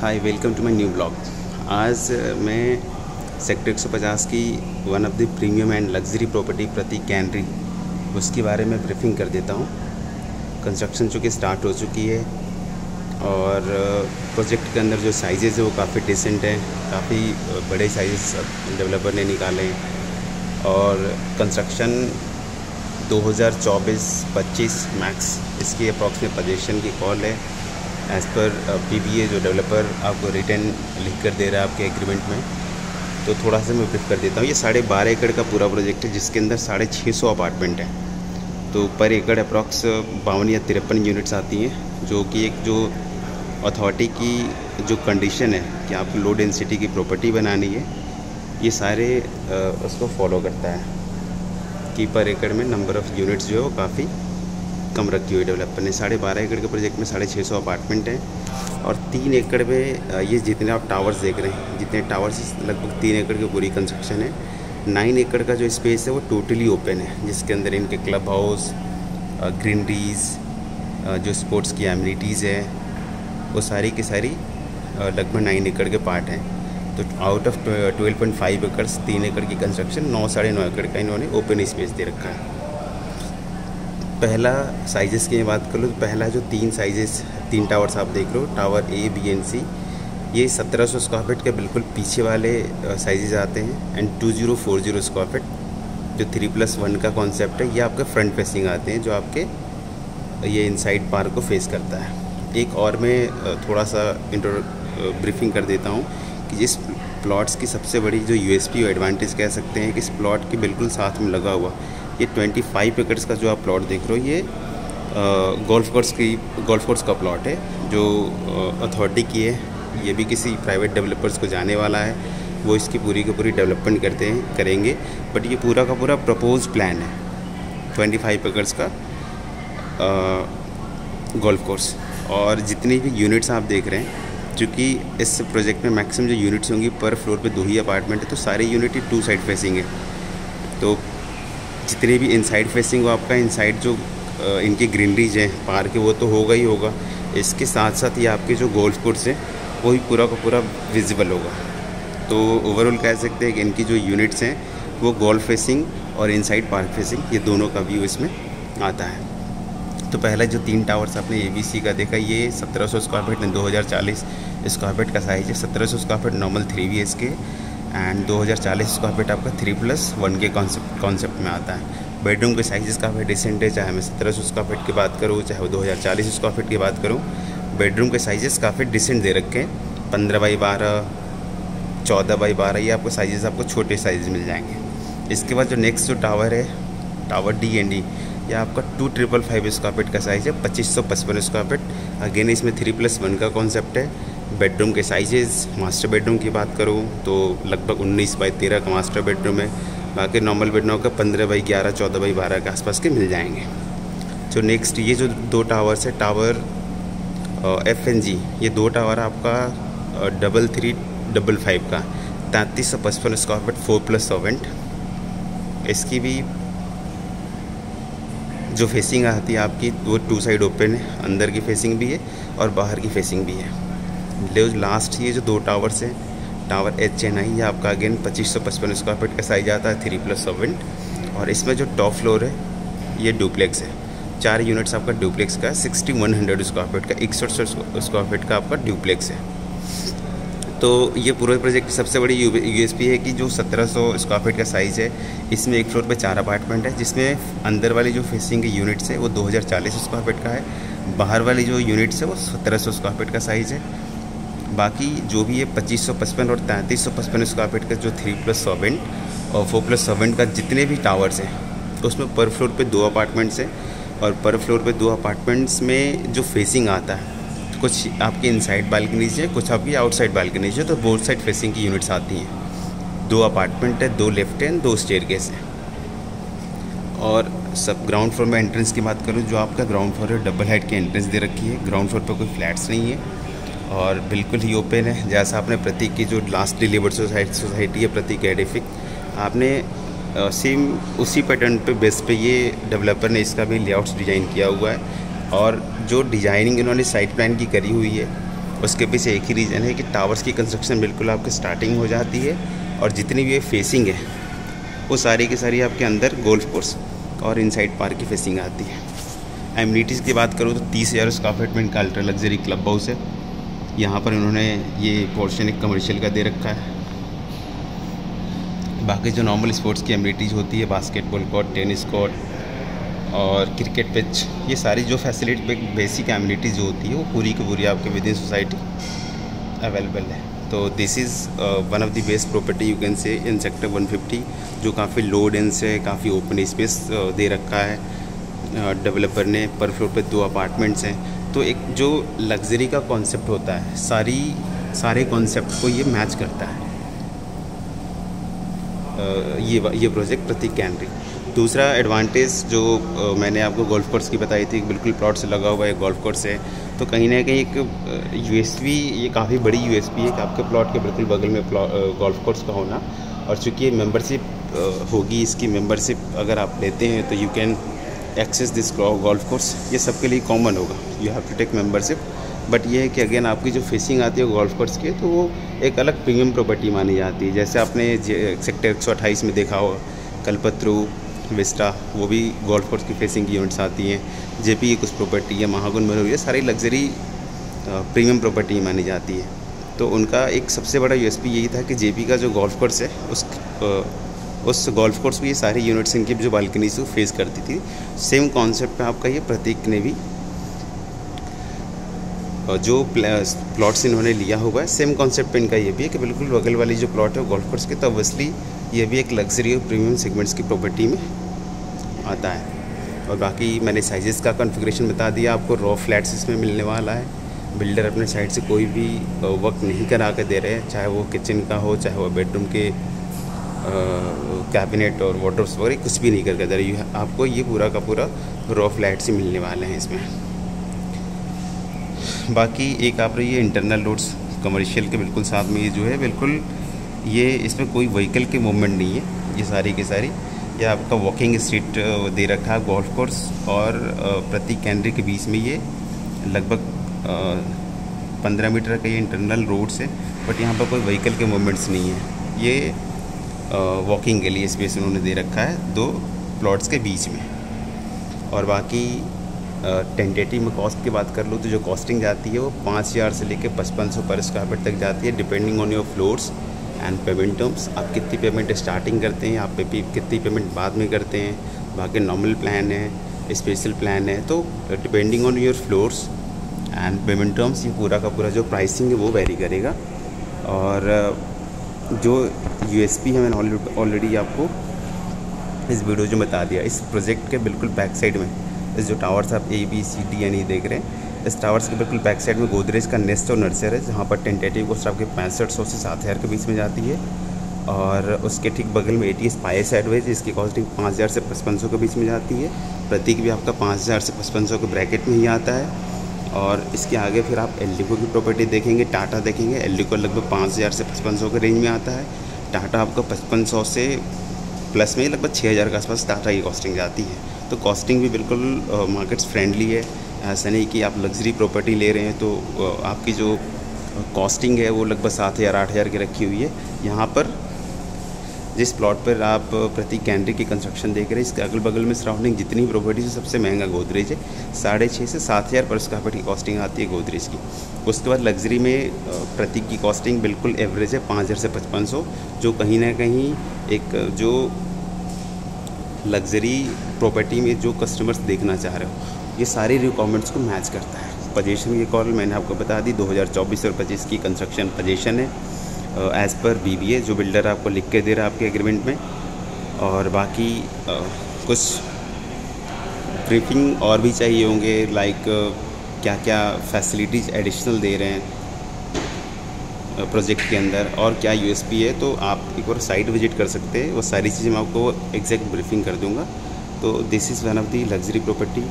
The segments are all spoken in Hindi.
Hi, welcome to my new blog. आज मैं सेक्टर 150 की one of the premium and luxury property Prateek Canary उसके बारे में ब्रीफिंग कर देता हूँ। कंस्ट्रक्शन चूँकि स्टार्ट हो चुकी है और प्रोजेक्ट के अंदर जो साइजेज़ है वो काफ़ी डिसेंट हैं, काफ़ी बड़े साइजेस डेवलपर ने निकाले हैं और कंस्ट्रक्शन 2024-25 मैक्स इसकी अप्रॉक्सीमेट पोजीशन की कॉल है। एज़ पर PPA जो डेवलपर आपको रिटर्न लिख कर दे रहा है आपके एग्रीमेंट में। तो थोड़ा सा मैं ब्रीफ कर देता हूँ। ये 12.5 एकड़ का पूरा प्रोजेक्ट है जिसके अंदर 650 अपार्टमेंट हैं। तो पर एकड़ अप्रॉक्स 52 या 53 यूनिट्स आती हैं, जो कि एक जो अथॉरिटी की जो कंडीशन है कि आपको लो डेंसिटी की प्रॉपर्टी बनानी है, ये सारे उसको फॉलो करता है कि पर एकड़ में नंबर ऑफ़ यूनिट्स जो है वो काफ़ी कम रखी हुई डेवलपर ने। 12.5 एकड़ के प्रोजेक्ट में 650 अपार्टमेंट हैं और 3 एकड़ में ये जितने आप टावर्स देख रहे हैं, जितने टावर्स लगभग 3 एकड़ की पूरी कंस्ट्रक्शन है। 9 एकड़ का जो स्पेस है वो टोटली ओपन है, जिसके अंदर इनके क्लब हाउस, ग्रीनरीज, जो स्पोर्ट्स की एमिनिटीज़ है वो सारी की सारी लगभग 9 एकड़ के पार्ट हैं। तो आउट ऑफ 12.5 एकड़ 3 एकड़ की कंस्ट्रक्शन 9-9.5 एकड़ का इन्होंने ओपन स्पेस दे रखा है। पहला साइजेस की बात कर लो तो पहला जो 3 टावर्स आप देख रहे हो, tower A, B and C, ये 1700 स्क्वायर फीट के बिल्कुल पीछे वाले साइजेस आते हैं। एंड 2040 स्क्वायर फीट जो 3+1 का कॉन्सेप्ट है, ये आपके फ्रंट फेसिंग आते हैं, जो आपके ये इनसाइड पार्क को फेस करता है। एक और मैं थोड़ा सा ब्रीफिंग कर देता हूँ कि जिस प्लॉट्स की सबसे बड़ी जो USP और एडवांटेज कह सकते हैं कि इस प्लॉट के बिल्कुल साथ में लगा हुआ ये 25 एकड़ का जो आप प्लॉट देख रहे हो, ये गोल्फ कोर्स का प्लॉट है जो अथॉरिटी की है। ये भी किसी प्राइवेट डेवलपर्स को जाने वाला है, वो इसकी पूरी की पूरी डेवलपमेंट करेंगे। बट ये पूरा का पूरा प्रपोज प्लान है 25 एकड़ का गोल्फ कोर्स। और जितनी भी यूनिट्स आप देख रहे हैं, चूँकि इस प्रोजेक्ट में मैक्सिमम जो यूनिट्स होंगी पर फ्लोर पे 2 ही अपार्टमेंट है, तो सारी यूनिट 2 साइड फेसिंग है। तो जितने भी इनसाइड फेसिंग हो, आपका इनसाइड जो इनकी ग्रीनरीज हैं, पार्क है, वो तो होगा ही होगा। इसके साथ साथ ये आपके जो गोल्फ कोर्स हैं वो भी पूरा का पूरा विजिबल होगा। तो ओवरऑल कह सकते हैं कि इनकी जो यूनिट्स हैं वो गोल्फ फेसिंग और इनसाइड पार्क फेसिंग, ये दोनों का व्यू इसमें आता है। तो पहला जो 3 टावर्स आपने ABC का देखा, ये 1700 स्क्वायर फीट में 2040 स्क्वायर फीट का साइज है। 1700 square feet normal 3 BHK and 2040 square feet आपका 3+1 के कॉन्सेप्ट में आता है। बेडरूम के साइजेस काफ़ी डिसेंट है, चाहे मैं 1700 स्क्वायर फीट की बात करूँ, चाहे 2040 स्क्वायर फीट की बात करूँ। बेडरूम के साइजेस काफ़ी डिसेंट दे रखे हैं। 15x12, 14x12, ये आपको साइजेस आपको छोटे साइज मिल जाएंगे। इसके बाद जो नेक्स्ट जो टावर है, टावर D एंड E, ये आपका 2555 स्क्वायर फीट का साइज़ है, 2555 स्क्वायर फीट। अगेन इसमें 3+1 का कॉन्सेप्ट है। बेडरूम के साइजेस, मास्टर बेडरूम की बात करूँ तो लगभग 19x13 का मास्टर बेडरूम है। बाकी नॉर्मल बेडरूम का 15x11, 14x12 के आसपास के मिल जाएंगे। जो नेक्स्ट ये जो 2 टावर्स है, टावर F एंड G, ये 2 टावर आपका 3355 का 3355 स्क्वायर फीट 4+7। इसकी भी जो फेसिंग आती है आपकी वो 2 साइड ओपन है, अंदर की फेसिंग भी है और बाहर की फेसिंग भी है। लास्ट ये जो 2 टावर्स हैं, टावर H एंड I, ये आपका अगेन 2555 स्क्वायर फीट का साइज आता है, 3+7। और इसमें जो टॉप फ्लोर है ये डुप्लेक्स है। 4 यूनिट्स आपका डुप्लेक्स का 6100 स्क्वायर फीट का 6100 स्क्वायर फीट का आपका डुप्लेक्स है। तो ये पूरे प्रोजेक्ट की सबसे बड़ी USP है कि जो 1700 स्क्वायर फीट का साइज़ है, इसमें एक फ्लोर पे 4 अपार्टमेंट है, जिसमें अंदर वाली जो फेसिंग यूनिट्स है वो 2040 स्क्वायर फीट का है। बाहर वाली जो यूनिट्स है वो 1700 स्क्वायर फीट का साइज़ है। बाकी जो भी है 2555 और 3355 स्क्वायर फीट का जो 3+7 और 4+7 का जितने भी टावर्स हैं, तो उसमें पर फ्लोर पे 2 अपार्टमेंट्स हैं। और पर फ्लोर पे 2 अपार्टमेंट्स में जो फेसिंग आता है, कुछ आपकी इनसाइड बालकनीज है, कुछ आपकी आउटसाइड बालकनीज है। तो बोथ साइड फेसिंग की यूनिट्स आती हैं। 2 अपार्टमेंट है, 2 लिफ्ट हैं, 2 स्टेयरकेस हैं। और सब ग्राउंड फ्लोर में एंट्रेंस की बात करूँ, जो आपका ग्राउंड फ्लोर है डबल हाइट की एंट्रेंस दे रखी है। ग्राउंड फ्लोर पर कोई फ्लैट्स नहीं है और बिल्कुल ही ओपन है। जैसा आपने प्रतीक की जो लास्ट डिलीवर्ड सोसाइटी है प्रतीक एडिफिक, आपने सेम उसी पैटर्न पे बेस पे ये डेवलपर ने इसका भी लेआउट्स डिज़ाइन किया हुआ है। और जो डिज़ाइनिंग इन्होंने साइट प्लान की करी हुई है, उसके पीछे एक ही रीज़न है कि टावर्स की कंस्ट्रक्शन बिल्कुल आपकी स्टार्टिंग हो जाती है और जितनी भी ये फेसिंग है वो सारी की सारी आपके अंदर गोल्फ कोर्स और इनसाइड पार्क की फेसिंग आती है। एमिनिटीज़ की बात करूँ तो 30,000 स्क्वायर फीट में इनका अल्ट्रा लग्जरी क्लब हाउस है। यहाँ पर इन्होंने ये पोर्शन एक कमर्शियल का दे रखा है। बाकी जो नॉर्मल स्पोर्ट्स की एमिनिटीज़ होती है, बास्केटबॉल कोर्ट, टेनिस कोर्ट और क्रिकेट पिच, ये सारी जो फैसिलिटी बेसिक एमिनिटीज़ जो होती है वो पूरी की पूरी आपके विद इन सोसाइटी अवेलेबल है। तो this is one of the best property you can say in sector 150, जो काफ़ी लो डेंस है, काफ़ी ओपन स्पेस दे रखा है डेवलपर ने। पर फ्लोर पे 2 अपार्टमेंट्स हैं। तो एक जो लग्जरी का कॉन्सेप्ट होता है, सारे कॉन्सेप्ट को ये मैच करता है ये प्रोजेक्ट प्रतीक कैनरी। दूसरा एडवांटेज जो मैंने आपको गोल्फ कोर्स की बताई थी, बिल्कुल प्लॉट से लगा हुआ है गोल्फ कोर्स है, तो कहीं ना कहीं एक यूएसपी, ये काफ़ी बड़ी यूएसपी है कि आपके प्लॉट के बिल्कुल बगल में गोल्फ कोर्स का होना। और चूँकि ये मेंबरशिप होगी, इसकी मेंबरशिप अगर आप लेते हैं तो you can access this golf course, ये सबके लिए कॉमन होगा, you have to take membership. But ये है कि अगेन आपकी जो फेसिंग आती है गोल्फ कोर्स की, तो वो एक अलग प्रीमियम प्रॉपर्टी मानी जाती है। जैसे आपने सेक्टर 128 में देखा हो कल्पत्रु, विस्टा, वो भी गोल्फ कोर्स की फेसिंग की यूनिट्स आती हैं। जेपी की कुछ प्रॉपर्टी है, महागुन में हुई है, सारी लग्जरी प्रीमियम प्रॉपर्टी मानी जाती है। तो उनका एक सबसे बड़ा यूएसपी यही था कि जेपी का जो गोल्फ कोर्स है उस गोल्फ कोर्स में ये सारी यूनिट्स इनकी जो बालकनी से फेस करती थी। सेम कॉन्सेप्ट पे आपका ये प्रतीक ने भी जो प्लॉट्स इन्होंने लिया हुआ है, सेम कॉन्सेप्ट पे इनका ये भी है कि बिल्कुल बगल वाली जो प्लॉट है गोल्फ कोर्स के, तो ऑब्वियसली ये भी एक लग्जरी और प्रीमियम सेगमेंट्स की प्रॉपर्टी में आता है। और बाकी मैंने साइजेस का कॉन्फ़िगरेशन बता दिया आपको। रॉ फ्लैट्स इसमें मिलने वाला है। बिल्डर अपने साइड से कोई भी वर्क नहीं करा के दे रहे हैं, चाहे वो किचन का हो, चाहे वो बेडरूम के कैबिनेट और वार्डरोब्स वगैरह कुछ भी नहीं करके दे रहे। आपको ये पूरा का पूरा रॉ फ्लैट्स ही मिलने वाले हैं इसमें। बाकी एक आप रही है इंटरनल रोड्स कमर्शियल के बिल्कुल साथ में, ये जो है बिल्कुल ये इसमें कोई व्हीकल की मूवमेंट नहीं है, ये सारी की सारी ये आपका वॉकिंग स्ट्रीट दे रखा है गोल्फ कोर्स और प्रतीक कैनरी के बीच में। ये लगभग 15 मीटर का ये इंटरनल रोड्स है, बट यहाँ पर कोई व्हीकल के मूवमेंट्स नहीं है। ये वॉकिंग के लिए स्पेस उन्होंने दे रखा है 2 प्लॉट्स के बीच में। और बाकी टेंटेटिव में कॉस्ट की बात कर लो तो जो कॉस्टिंग जाती है वो 5,000 से लेकर 5500 पर स्क्वायर फीट तक जाती है, depending on your floors and payment terms. आप कितनी पेमेंट स्टार्टिंग करते हैं, आप कितनी पेमेंट बाद में करते हैं। बाकी नॉर्मल प्लान है, स्पेशल प्लान है, तो depending on your floors and payment terms ये पूरा का पूरा जो प्राइसिंग है वो वेरी करेगा। और जो यूएसपी है मैंने ऑलरेडी आपको इस वीडियो जो बता दिया। इस प्रोजेक्ट के बिल्कुल बैक साइड में इस जो टावर्स आप ABCD देख रहे हैं, इस टावर्स के बिल्कुल बैक साइड में गोदरेज का नेस्ट और नर्सर है, जहाँ पर टेंटेटिव कॉस्ट आपके 6500 से 7,000 के बीच में जाती है। और उसके ठीक बगल में ATS पायस एडवेज, जिसकी कॉस्टिंग 5,000 से 5500 के बीच में जाती है। प्रतीक भी आपका 5,000 से 5500 के ब्रैकेट में ही आता है। और इसके आगे फिर आप एल्डिको की प्रॉपर्टी देखेंगे, टाटा देखेंगे। एल्डिको लगभग 5,000 से 5500 के रेंज में आता है। टाटा आपका 5500 से प्लस में लगभग 6,000 के आसपास टाटा की कॉस्टिंग जाती है। तो कॉस्टिंग भी बिल्कुल मार्केट्स फ्रेंडली है। ऐसा नहीं कि आप लग्जरी प्रॉपर्टी ले रहे हैं तो आपकी जो कॉस्टिंग है वो लगभग 7,000-8,000 की रखी हुई है। यहाँ पर जिस प्लॉट पर आप प्रतीक कैनरी की कंस्ट्रक्शन देख रहे हैं, इसके अगल बगल में सराउंडिंग जितनी प्रॉपर्टी है सबसे महंगा गोदरेज है। 6,500 से 7,000 पर स्क्वायर फीट की कॉस्टिंग आती है गोदरेज की। उसके बाद लग्जरी में प्रतीक की कॉस्टिंग बिल्कुल एवरेज है 5,000 से 5500, जो कहीं ना कहीं एक जो लग्जरी प्रॉपर्टी में जो कस्टमर्स देखना चाह रहे हो, ये सारी रिक्वायरमेंट्स को मैच करता है। पोजीशन की कॉल मैंने आपको बता दी, 2024 और 25 की कंस्ट्रक्शन पोजीशन है एज़ पर BBA, जो बिल्डर आपको लिख के दे रहा है आपके एग्रीमेंट में। और बाकी कुछ ब्रीफिंग और भी चाहिए होंगे, लाइक क्या क्या फैसिलिटीज़ एडिशनल दे रहे हैं प्रोजेक्ट के अंदर और क्या USP है, तो आप एक बार साइट विजिट कर सकते हैं। वो सारी चीज़ें मैं आपको एग्जैक्ट ब्रीफिंग कर दूंगा। तो this is one of the luxury property,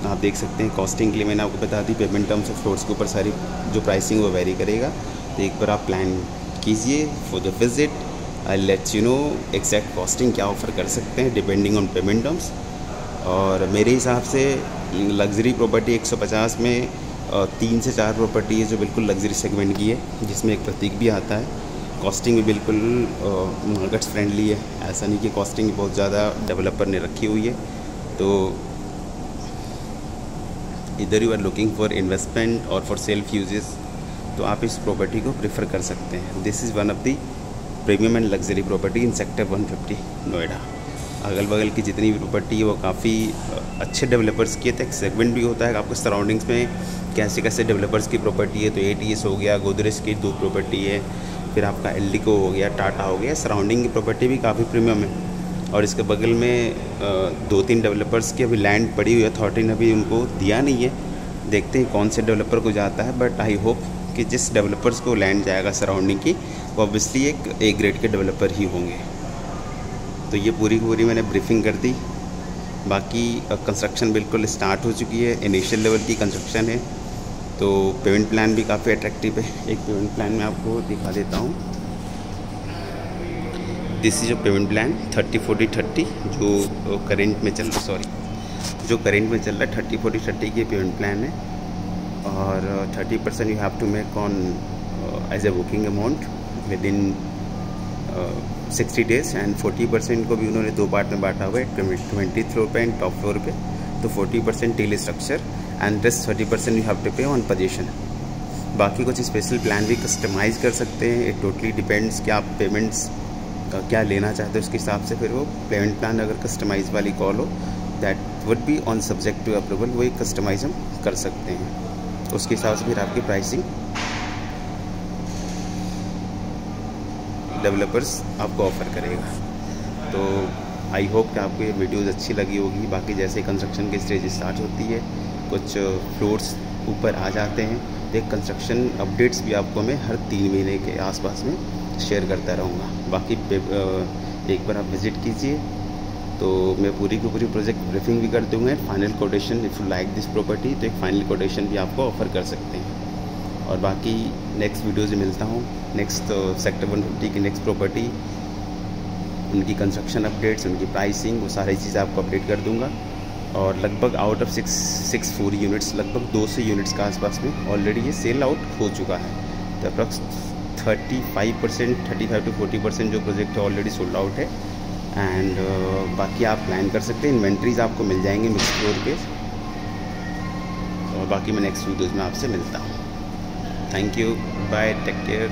आप देख सकते हैं। कॉस्टिंग के लिए मैंने आपको बता दी, पेमेंट टर्म्स ऑफ फ्लोर्स के ऊपर सारी जो प्राइसिंग वो वेरी करेगा। तो एक बार आप प्लान कीजिए for the visit. I let you know exact costing क्या ऑफ़र कर सकते हैं डिपेंडिंग ऑन पेमेंट टर्म्स। और मेरे हिसाब से लग्जरी प्रॉपर्टी 150 में 3 से 4 प्रॉपर्टी है जो बिल्कुल लग्जरी सेगमेंट की है, जिसमें एक प्रतीक भी आता है। कॉस्टिंग भी बिल्कुल मार्केट्स फ्रेंडली है, ऐसा नहीं कि कॉस्टिंग बहुत ज़्यादा डेवलपर ने रखी हुई है। तो इधर you are looking for investment और फॉर सेल्फ यूजेस, तो आप इस प्रॉपर्टी को प्रेफर कर सकते हैं। This is one of the premium and luxury property in sector 150 Noida. अगल बगल की जितनी भी प्रॉपर्टी है वो काफ़ी अच्छे डेवलपर्स की है। तो एक सेगमेंट भी होता है आपको सराउंडिंग्स में कैसे कैसे डेवलपर्स की प्रॉपर्टी है। तो ATS हो गया, गोदरेज की 2 प्रॉपर्टी है, फिर आपका एल्डिको हो गया, टाटा हो गया। सराउंडिंग की प्रॉपर्टी भी काफ़ी प्रीमियम है। और इसके बगल में 2-3 डेवलपर्स की अभी लैंड पड़ी हुई है, अथॉरिटी ने अभी उनको दिया नहीं है। देखते हैं कौन से डेवलपर को जाता है, बट आई होप कि जिस डेवलपर्स को लैंड जाएगा सराउंडिंग की, वो ऑब्वियसली एक A ग्रेड के डेवलपर ही होंगे। तो ये पूरी की पूरी मैंने ब्रीफिंग कर दी। बाकी कंस्ट्रक्शन बिल्कुल स्टार्ट हो चुकी है, इनिशियल लेवल की कंस्ट्रक्शन है। तो पेमेंट प्लान भी काफ़ी अट्रैक्टिव है। एक पेमेंट प्लान मैं आपको दिखा देता हूँ। दिस इज जो पेमेंट प्लान 30-40-30 जो करेंट में चल रहा है 30-40-30 की पेमेंट प्लान है। और 30% you have to make on as a booking amount with in 60 days, and 40% को भी उन्होंने 2 पार्ट में बांटा हुआ है, 20th फ्लोर पे एंड टॉप फ्लोर पे। तो 40% till structure and rest 30% you have to pay on possession. बाकी कुछ स्पेशल प्लान भी कस्टमाइज़ कर सकते हैं। इट टोटली डिपेंड्स कि आप पेमेंट्स क्या लेना चाहते हो, उसके हिसाब से फिर वो पेमेंट प्लान अगर कस्टमाइज़ वाली कॉल हो, that would be on subject to approval, वही कस्टमाइज हम कर सकते हैं। उसके हिसाब से फिर आपकी प्राइसिंग डेवलपर्स आपको ऑफ़र करेगा। तो आई होप कि आपको ये वीडियोज़ अच्छी लगी होगी। बाकी जैसे कंस्ट्रक्शन की स्टेज स्टार्ट होती है, कुछ फ्लोर्स ऊपर आ जाते हैं, तो एक कंस्ट्रक्शन अपडेट्स भी आपको मैं हर 3 महीने के आसपास में शेयर करता रहूँगा। बाकी एक बार आप विज़िट कीजिए, तो मैं पूरी की पूरी प्रोजेक्ट ब्रीफिंग भी कर दूँगा। Final quotation, if you like this property, तो एक फाइनल कोटेशन भी आपको ऑफ़र कर सकते हैं। और बाकी नेक्स्ट वीडियो से मिलता हूँ। नेक्स्ट सेक्टर 150 की नेक्स्ट प्रॉपर्टी, उनकी कंस्ट्रक्शन अपडेट्स, उनकी प्राइसिंग, वो सारी चीज़ें आपको अपडेट कर दूँगा। और लगभग आउट ऑफ 6 यूनिट्स, लगभग 200 यूनिट्स के आसपास में ऑलरेडी ये सेल आउट हो चुका है। तो अप्रॉक्स 35% जो प्रोजेक्ट है ऑलरेडी सोल्ड आउट है। एंड बाकी आप प्लान कर सकते हैं, इन्वेंट्रीज आपको मिल जाएंगे मिक्स फ्लोर पे। और बाकी मैं नेक्स्ट वीडियोज़ में आपसे मिलता हूँ। Thank you, bye, take care.